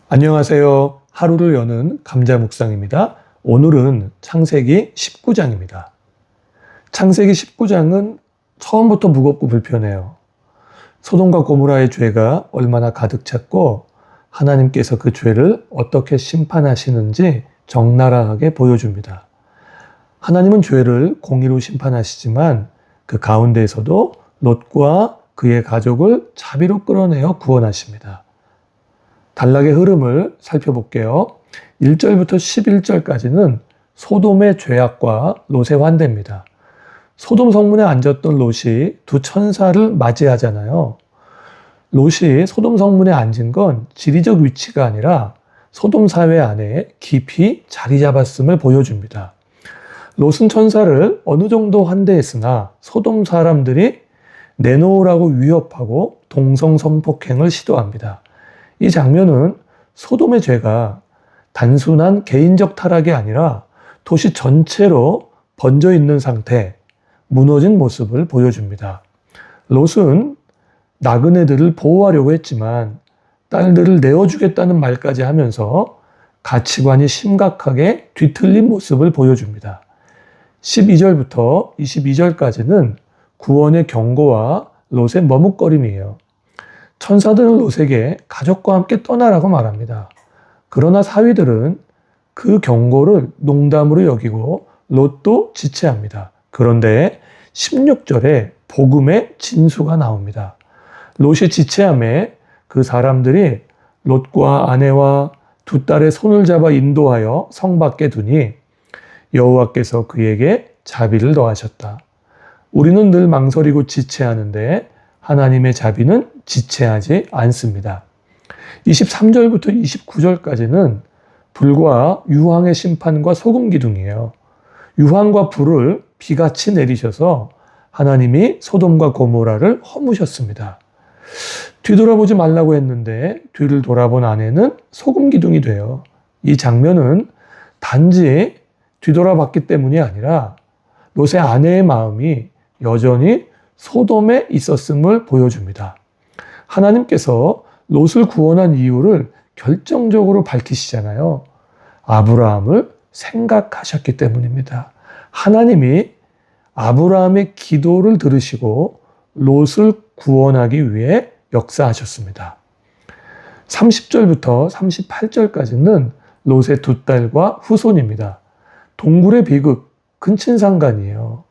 안녕하세요. 하루를 여는 감자 묵상입니다. 오늘은 창세기 19장입니다. 창세기 19장은 처음부터 무겁고 불편해요. 소돔과 고모라의 죄가 얼마나 가득 찼고 하나님께서 그 죄를 어떻게 심판하시는지 적나라하게 보여줍니다. 하나님은 죄를 공의로 심판하시지만 그 가운데에서도 롯과 그의 가족을 자비로 끌어내어 구원하십니다. 단락의 흐름을 살펴볼게요. 1절부터 11절까지는 소돔의 죄악과 롯의 환대입니다. 소돔 성문에 앉았던 롯이 두 천사를 맞이하잖아요. 롯이 소돔 성문에 앉은 건 지리적 위치가 아니라 소돔 사회 안에 깊이 자리 잡았음을 보여줍니다. 롯은 천사를 어느 정도 환대했으나 소돔 사람들이 내놓으라고 위협하고 동성 성폭행을 시도합니다. 이 장면은 소돔의 죄가 단순한 개인적 타락이 아니라 도시 전체로 번져 있는 상태, 무너진 모습을 보여줍니다. 롯은 나그네들을 보호하려고 했지만 딸들을 내어주겠다는 말까지 하면서 가치관이 심각하게 뒤틀린 모습을 보여줍니다. 12절부터 22절까지는 구원의 경고와 롯의 머뭇거림이에요. 천사들은 롯에게 가족과 함께 떠나라고 말합니다. 그러나 사위들은 그 경고를 농담으로 여기고 롯도 지체합니다. 그런데 16절에 복음의 진수가 나옵니다. 롯이 지체함에 그 사람들이 롯과 아내와 두 딸의 손을 잡아 인도하여 성 밖에 두니 여호와께서 그에게 자비를 더하셨다. 우리는 늘 망설이고 지체하는데 하나님의 자비는 지체하지 않습니다. 23절부터 29절까지는 불과 유황의 심판과 소금 기둥이에요. 유황과 불을 비같이 내리셔서 하나님이 소돔과 고모라를 허무셨습니다. 뒤돌아보지 말라고 했는데 뒤를 돌아본 아내는 소금 기둥이 돼요. 이 장면은 단지 뒤돌아봤기 때문이 아니라 롯의 아내의 마음이 여전히 소돔에 있었음을 보여줍니다. 하나님께서 롯을 구원한 이유를 결정적으로 밝히시잖아요. 아브라함을 생각하셨기 때문입니다. 하나님이 아브라함의 기도를 들으시고 롯을 구원하기 위해 역사하셨습니다. 30절부터 38절까지는 롯의 두 딸과 후손입니다. 동굴의 비극, 근친상간이에요.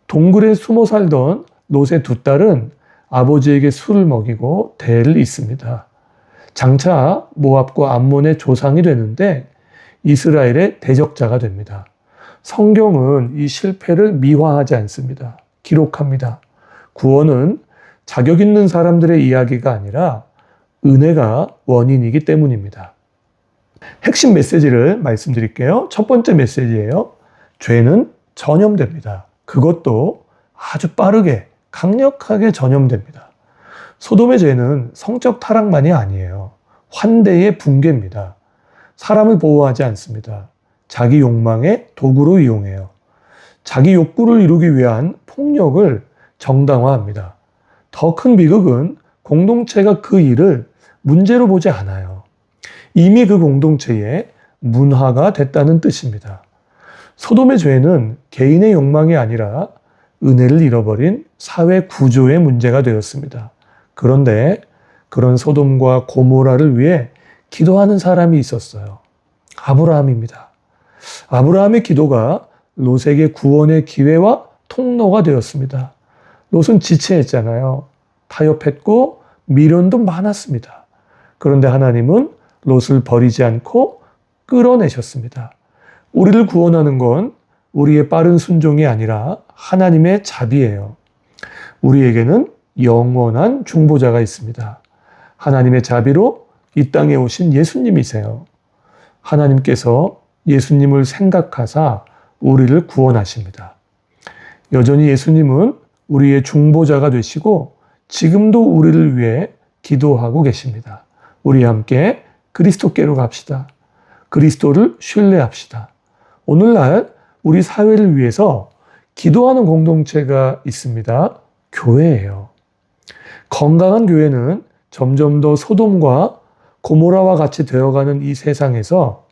동굴에 숨어 살던 롯의 두 딸은 아버지에게 술을 먹이고 대를 잇습니다. 장차 모압과 암몬의 조상이 되는데 이스라엘의 대적자가 됩니다. 성경은 이 실패를 미화하지 않습니다. 기록합니다. 구원은 자격 있는 사람들의 이야기가 아니라 은혜가 원인이기 때문입니다. 핵심 메시지를 말씀드릴게요. 첫 번째 메시지예요. 죄는 전염됩니다. 그것도 아주 빠르게 강력하게 전염됩니다. 소돔의 죄는 성적 타락만이 아니에요. 환대의 붕괴입니다. 사람을 보호하지 않습니다. 자기 욕망의 도구로 이용해요. 자기 욕구를 이루기 위한 폭력을 정당화합니다. 더 큰 비극은 공동체가 그 일을 문제로 보지 않아요. 이미 그 공동체의 문화가 됐다는 뜻입니다. 소돔의 죄는 개인의 욕망이 아니라 은혜를 잃어버린 사회 구조의 문제가 되었습니다. 그런데 그런 소돔과 고모라를 위해 기도하는 사람이 있었어요. 아브라함입니다. 아브라함의 기도가 롯에게 구원의 기회와 통로가 되었습니다. 롯은 지체했잖아요. 타협했고 미련도 많았습니다. 그런데 하나님은 롯을 버리지 않고 끌어내셨습니다. 우리를 구원하는 건 우리의 빠른 순종이 아니라 하나님의 자비예요. 우리에게는 영원한 중보자가 있습니다. 하나님의 자비로 이 땅에 오신 예수님이세요. 하나님께서 예수님을 생각하사 우리를 구원하십니다. 여전히 예수님은 우리의 중보자가 되시고 지금도 우리를 위해 기도하고 계십니다. 우리 함께 그리스도께로 갑시다. 그리스도를 신뢰합시다. 오늘날 우리 사회를 위해서 기도하는 공동체가 있습니다. 교회예요. 건강한 교회는 점점 더 소돔과 고모라와 같이 되어가는 이 세상에서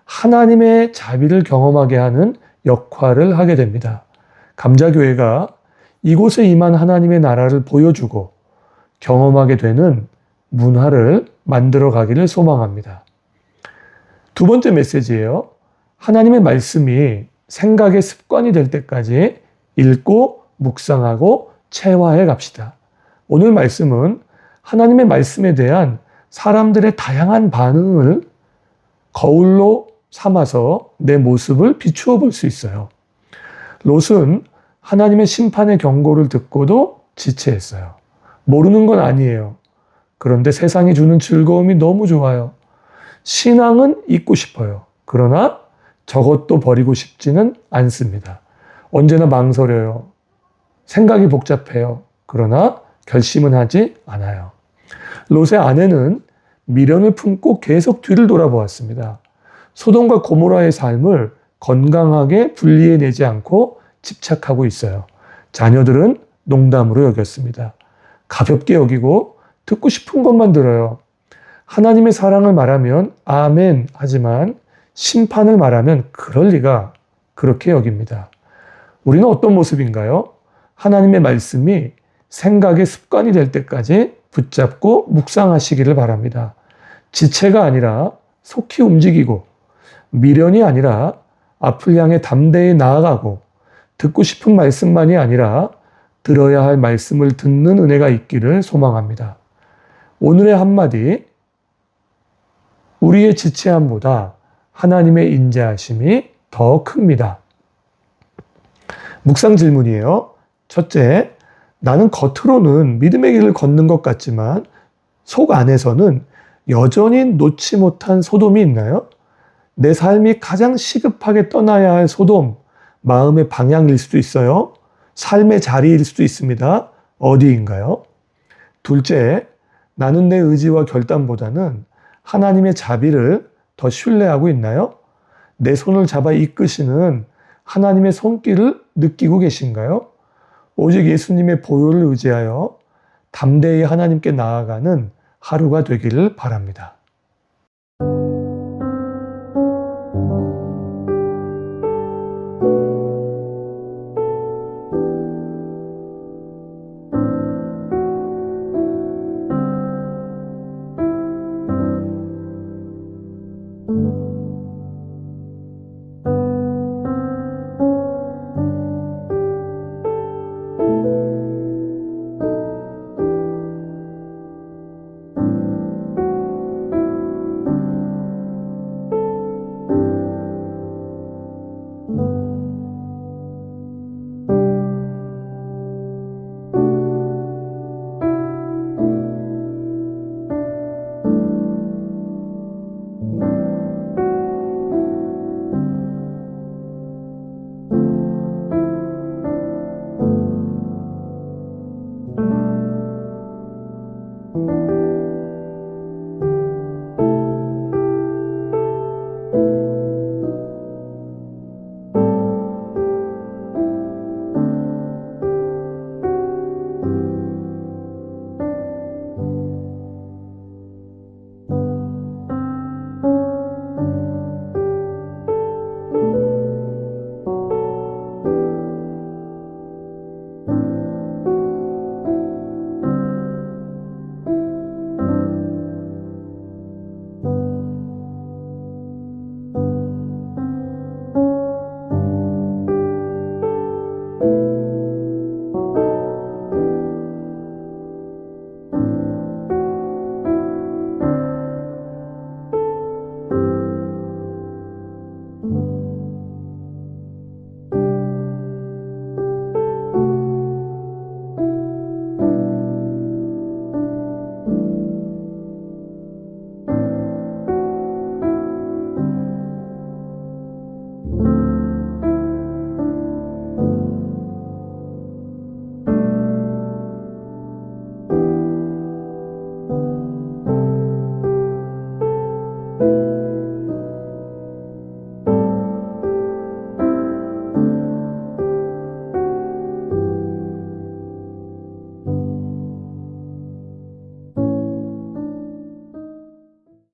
하나님의 자비를 경험하게 하는 역할을 하게 됩니다. 감자교회가 이곳에 임한 하나님의 나라를 보여주고 경험하게 되는 문화를 만들어 가기를 소망합니다. 두 번째 메시지예요. 하나님의 말씀이 생각의 습관이 될 때까지 읽고 묵상하고 체화해 갑시다. 오늘 말씀은 하나님의 말씀에 대한 사람들의 다양한 반응을 거울로 삼아서 내 모습을 비추어 볼 수 있어요. 롯은 하나님의 심판의 경고를 듣고도 지체했어요. 모르는 건 아니에요. 그런데 세상이 주는 즐거움이 너무 좋아요. 신앙은 잊고 싶어요. 그러나 저것도 버리고 싶지는 않습니다. 언제나 망설여요. 생각이 복잡해요. 그러나 결심은 하지 않아요. 롯의 아내는 미련을 품고 계속 뒤를 돌아보았습니다. 소돔과 고모라의 삶을 건강하게 분리해내지 않고 집착하고 있어요. 자녀들은 농담으로 여겼습니다. 가볍게 여기고 듣고 싶은 것만 들어요. 하나님의 사랑을 말하면 아멘 하지만 심판을 말하면 그럴 리가 그렇게 여깁니다. 우리는 어떤 모습인가요? 하나님의 말씀이 생각의 습관이 될 때까지 붙잡고 묵상하시기를 바랍니다. 지체가 아니라 속히 움직이고 미련이 아니라 앞을 향해 담대히 나아가고 듣고 싶은 말씀만이 아니라 들어야 할 말씀을 듣는 은혜가 있기를 소망합니다. 오늘의 한마디, 우리의 지체함보다 하나님의 인자하심이 더 큽니다. 묵상 질문이에요. 첫째, 나는 겉으로는 믿음의 길을 걷는 것 같지만 속 안에서는 여전히 놓지 못한 소돔이 있나요? 내 삶이 가장 시급하게 떠나야 할 소돔, 마음의 방향일 수도 있어요. 삶의 자리일 수도 있습니다. 어디인가요? 둘째, 나는 내 의지와 결단보다는 하나님의 자비를 더 신뢰하고 있나요? 내 손을 잡아 이끄시는 하나님의 손길을 느끼고 계신가요? 오직 예수님의 보혈을 의지하여 담대히 하나님께 나아가는 하루가 되기를 바랍니다.